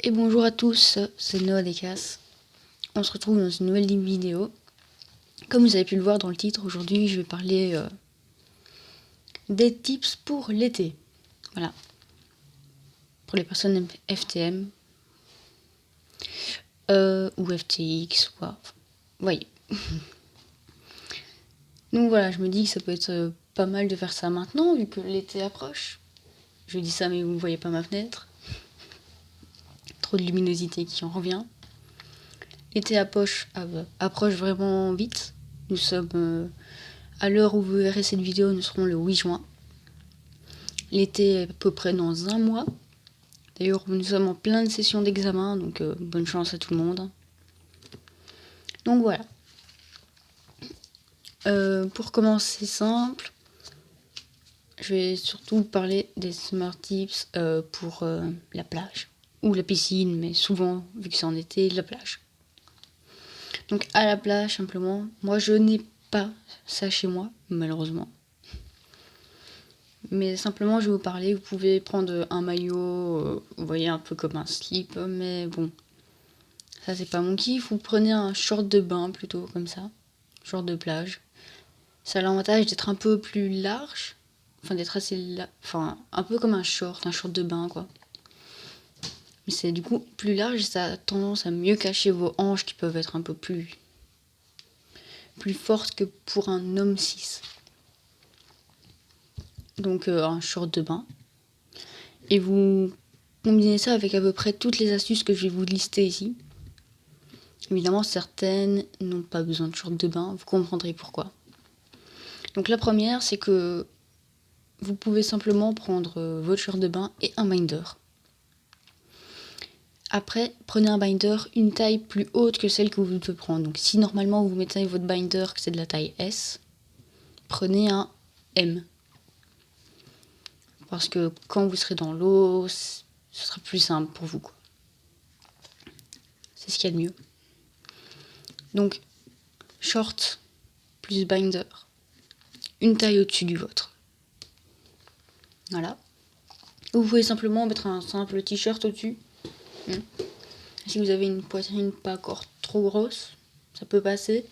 Et bonjour à tous, c'est Noah Descasses. On se retrouve dans une nouvelle vidéo. Comme vous avez pu le voir dans le titre, aujourd'hui je vais parler des tips pour l'été. Voilà. Pour les personnes FTM ou FTX, quoi. Vous voyez. Donc voilà, je me dis que ça peut être pas mal de faire ça maintenant, vu que l'été approche. Je dis ça, mais vous ne voyez pas ma fenêtre. Trop de luminosité qui en revient. L'été approche vraiment vite. Nous sommes à l'heure où vous verrez cette vidéo, nous serons le 8 juin. L'été est à peu près dans un mois. D'ailleurs, nous sommes en pleine session d'examen, donc bonne chance à tout le monde. Donc voilà. Pour commencer simple, je vais surtout parler des smart tips pour la plage. Ou la piscine, mais souvent, vu que c'est en été, la plage. Donc à la plage, simplement, moi je n'ai pas ça chez moi, malheureusement. Mais simplement, je vais vous parler, vous pouvez prendre un maillot, vous voyez, un peu comme un slip, mais bon, ça c'est pas mon kiff. Vous prenez un short de bain plutôt, comme ça, short de plage. Ça a l'avantage d'être un peu plus large, enfin d'être enfin un peu comme un short de bain quoi. Mais c'est du coup plus large et ça a tendance à mieux cacher vos hanches qui peuvent être un peu plus fortes que pour un homme cis. Donc un short de bain. Et vous combinez ça avec à peu près toutes les astuces que je vais vous lister ici. Évidemment, certaines n'ont pas besoin de short de bain, vous comprendrez pourquoi. Donc la première, c'est que vous pouvez simplement prendre votre short de bain et un binder. Après, prenez un binder une taille plus haute que celle que vous devez prendre. Donc si normalement vous mettez votre binder que c'est de la taille S, prenez un M. Parce que quand vous serez dans l'eau, ce sera plus simple pour vous, quoi. C'est ce qu'il y a de mieux. Donc, short plus binder, une taille au-dessus du vôtre. Voilà. Vous pouvez simplement mettre un simple t-shirt au-dessus. Si vous avez une poitrine pas encore trop grosse, ça peut passer.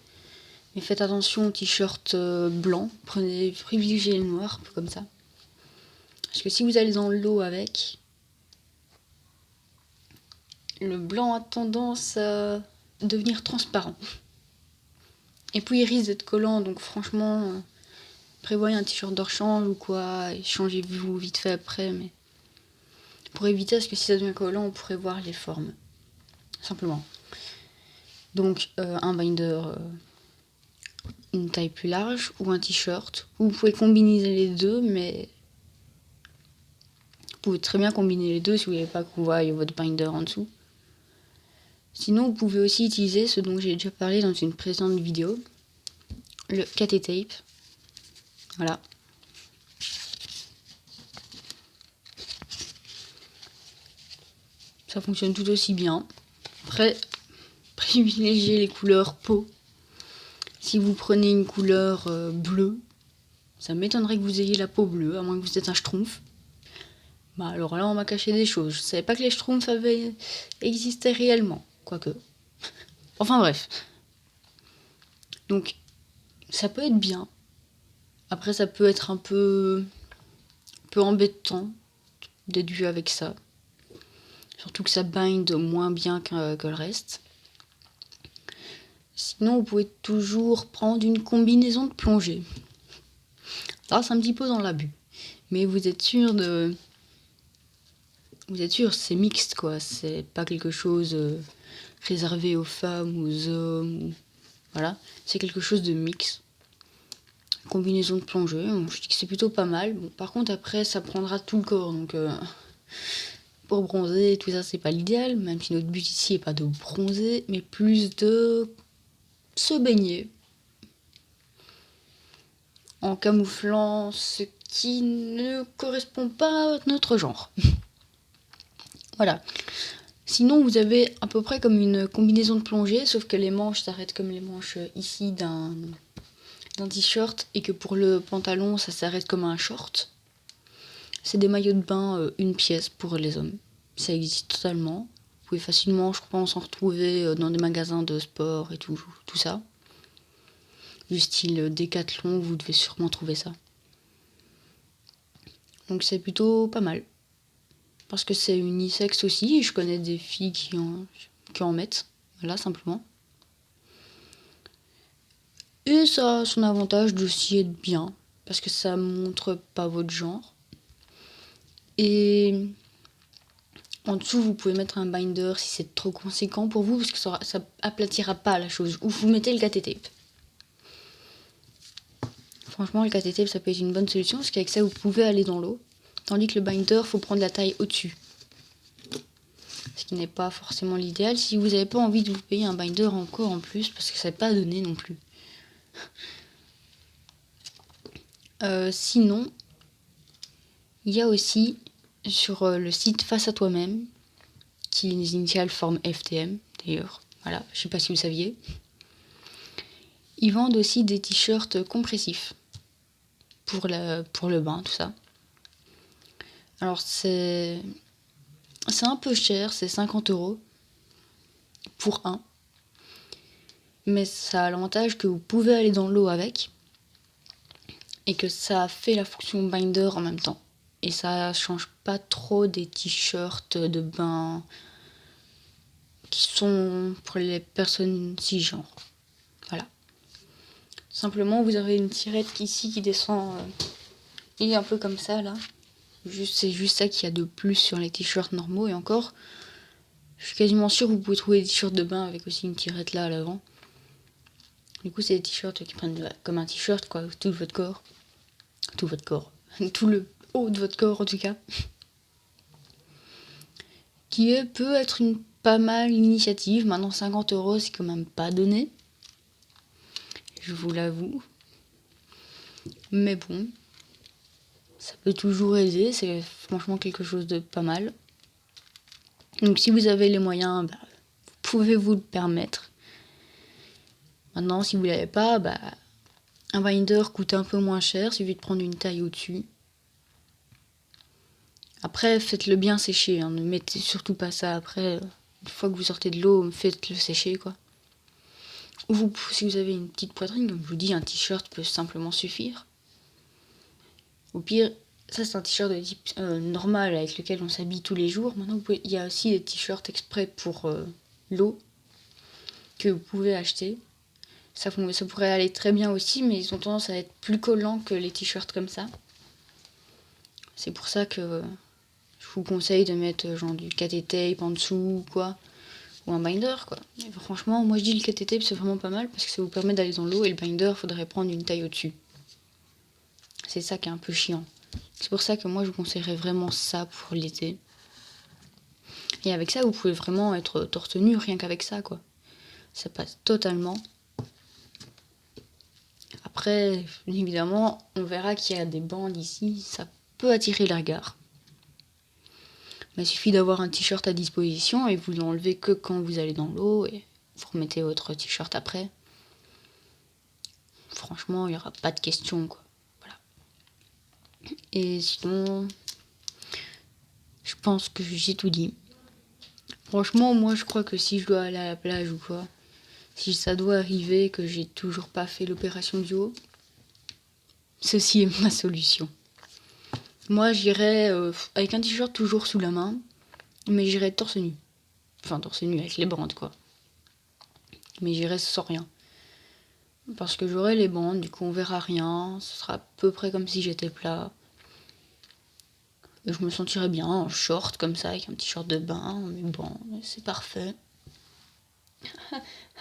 Mais faites attention au t-shirt blanc. Privilégiez le noir, comme ça. Parce que si vous allez dans l'eau avec, le blanc a tendance à devenir transparent. Et puis il risque d'être collant, donc franchement, prévoyez un t-shirt de rechange ou quoi, et changez-vous vite fait après, mais pour éviter, parce que si ça devient collant, on pourrait voir les formes. Simplement. Donc un binder, une taille plus large, ou un t-shirt. Vous pouvez combiner les deux, mais vous pouvez très bien combiner les deux si vous n'avez pas que vous voyez votre binder en dessous. Sinon, vous pouvez aussi utiliser ce dont j'ai déjà parlé dans une précédente vidéo, le KT tape. Voilà. Ça fonctionne tout aussi bien. Après, privilégiez les couleurs peau. Si vous prenez une couleur bleue, ça m'étonnerait que vous ayez la peau bleue, à moins que vous êtes un schtroumpf. Bah alors là, on m'a caché des choses. Je savais pas que les schtroumpfs existaient réellement, quoique. Enfin bref. Donc, ça peut être bien. Après, ça peut être un peu embêtant d'être vu avec ça. Surtout que ça bind moins bien que le reste. Sinon, vous pouvez toujours prendre une combinaison de plongée. Ça, c'est un petit peu dans l'abus. Mais vous êtes sûr, c'est mixte, quoi. C'est pas quelque chose réservé aux femmes, aux hommes. Voilà. C'est quelque chose de mixte. Combinaison de plongée, je dis que c'est plutôt pas mal. Bon, par contre, après, ça prendra tout le corps. Donc, pour bronzer, tout ça, c'est pas l'idéal. Même si notre but ici est pas de bronzer, mais plus de se baigner. En camouflant ce qui ne correspond pas à notre genre. Voilà. Sinon, vous avez à peu près comme une combinaison de plongée, sauf que les manches s'arrêtent comme les manches ici d'un t-shirt, et que pour le pantalon, ça s'arrête comme un short. C'est des maillots de bain, une pièce pour les hommes. Ça existe totalement. pouvez facilement, je pense, en retrouver dans des magasins de sport et tout ça. Du style Decathlon, vous devez sûrement trouver ça. Donc c'est plutôt pas mal. Parce que c'est unisexe aussi, et je connais des filles qui en mettent. Voilà, simplement. Et ça a son avantage d'aussi être bien, parce que ça montre pas votre genre. Et en dessous, vous pouvez mettre un binder si c'est trop conséquent pour vous, parce que ça aplatira pas la chose. Ou vous mettez le KT tape. Franchement, le KT tape, ça peut être une bonne solution, parce qu'avec ça, vous pouvez aller dans l'eau. Tandis que le binder, faut prendre la taille au-dessus. Ce qui n'est pas forcément l'idéal si vous n'avez pas envie de vous payer un binder encore en plus, parce que ça n'est pas donné non plus. Sinon, il y a aussi sur le site Face à toi-même, qui les initiales forment FTM d'ailleurs, voilà, je sais pas si vous saviez. Ils vendent aussi des t-shirts compressifs pour le bain, tout ça. Alors c'est un peu cher, c'est 50 € pour un. Mais ça a l'avantage que vous pouvez aller dans l'eau avec et que ça fait la fonction binder en même temps. Et ça change pas trop des t-shirts de bain qui sont pour les personnes cisgenres. Voilà. Simplement, vous avez une tirette ici qui descend et un peu comme ça là. C'est juste ça qu'il y a de plus sur les t-shirts normaux. Et encore, je suis quasiment sûre que vous pouvez trouver des t-shirts de bain avec aussi une tirette là à l'avant. Du coup, c'est des t-shirts qui prennent comme un t-shirt, quoi, tout votre corps. Tout votre corps. Tout le haut de votre corps, en tout cas. Peut être une pas mal initiative. Maintenant, 50 €, c'est quand même pas donné. Je vous l'avoue. Mais bon, ça peut toujours aider. C'est franchement quelque chose de pas mal. Donc, si vous avez les moyens, vous pouvez vous le permettre. Maintenant, si vous ne l'avez pas, un binder coûte un peu moins cher, il suffit de prendre une taille au-dessus. Après, faites-le bien sécher, ne mettez surtout pas ça après. Une fois que vous sortez de l'eau, faites-le sécher, quoi. Ou si vous avez une petite poitrine, comme je vous dis, un t-shirt peut simplement suffire. Au pire, ça c'est un t-shirt de type normal avec lequel on s'habille tous les jours. Maintenant, il y a aussi des t-shirts exprès pour l'eau que vous pouvez acheter. Ça pourrait aller très bien aussi, mais ils ont tendance à être plus collants que les t-shirts comme ça. C'est pour ça que je vous conseille de mettre genre du KT tape en dessous, quoi. Ou un binder, quoi. Et franchement, moi je dis le KT tape c'est vraiment pas mal parce que ça vous permet d'aller dans l'eau, et le binder, faudrait prendre une taille au-dessus. C'est ça qui est un peu chiant. C'est pour ça que moi je vous conseillerais vraiment ça pour l'été. Et avec ça, vous pouvez vraiment être torse nu rien qu'avec ça, quoi. Ça passe totalement. Après, évidemment, on verra qu'il y a des bandes ici, ça peut attirer le regard. Mais il suffit d'avoir un t-shirt à disposition et vous l'enlevez que quand vous allez dans l'eau et vous remettez votre t-shirt après. Franchement, il n'y aura pas de question, quoi. Voilà. Et sinon, je pense que j'ai tout dit. Franchement, moi, je crois que si je dois aller à la plage ou quoi, si ça doit arriver que j'ai toujours pas fait l'opération du haut, ceci est ma solution. Moi, j'irai avec un t-shirt toujours sous la main, mais j'irai torse nu. Enfin, torse nu avec les bandes, quoi. Mais j'irai sans rien. Parce que j'aurai les bandes, du coup on verra rien, ce sera à peu près comme si j'étais plat. Et je me sentirai bien en short comme ça, avec un petit short de bain, mais bon, c'est parfait.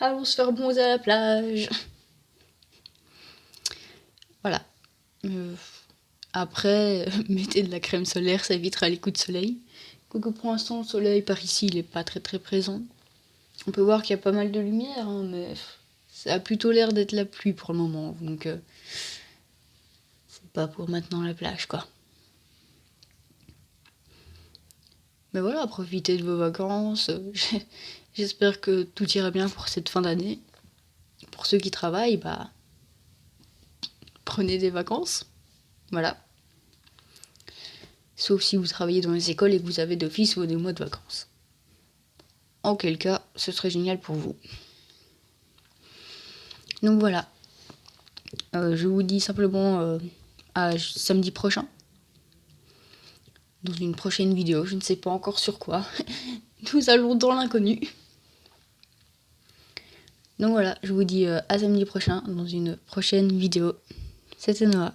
Allons se faire bronzer à la plage. Voilà. Après, mettez de la crème solaire, ça évitera les coups de soleil. Quoique pour l'instant, le soleil par ici, il est pas très très présent. On peut voir qu'il y a pas mal de lumière, mais ça a plutôt l'air d'être la pluie pour le moment, donc c'est pas pour maintenant la plage, quoi. Mais voilà, profitez de vos vacances. J'espère que tout ira bien pour cette fin d'année. Pour ceux qui travaillent, prenez des vacances. Voilà. Sauf si vous travaillez dans les écoles et que vous avez d'office vos 2 mois de vacances. auquel cas ce serait génial pour vous. Donc voilà, je vous dis simplement à samedi prochain, dans une prochaine vidéo, je ne sais pas encore sur quoi, nous allons dans l'inconnu. Donc voilà, je vous dis à samedi prochain dans une prochaine vidéo. C'était Noah.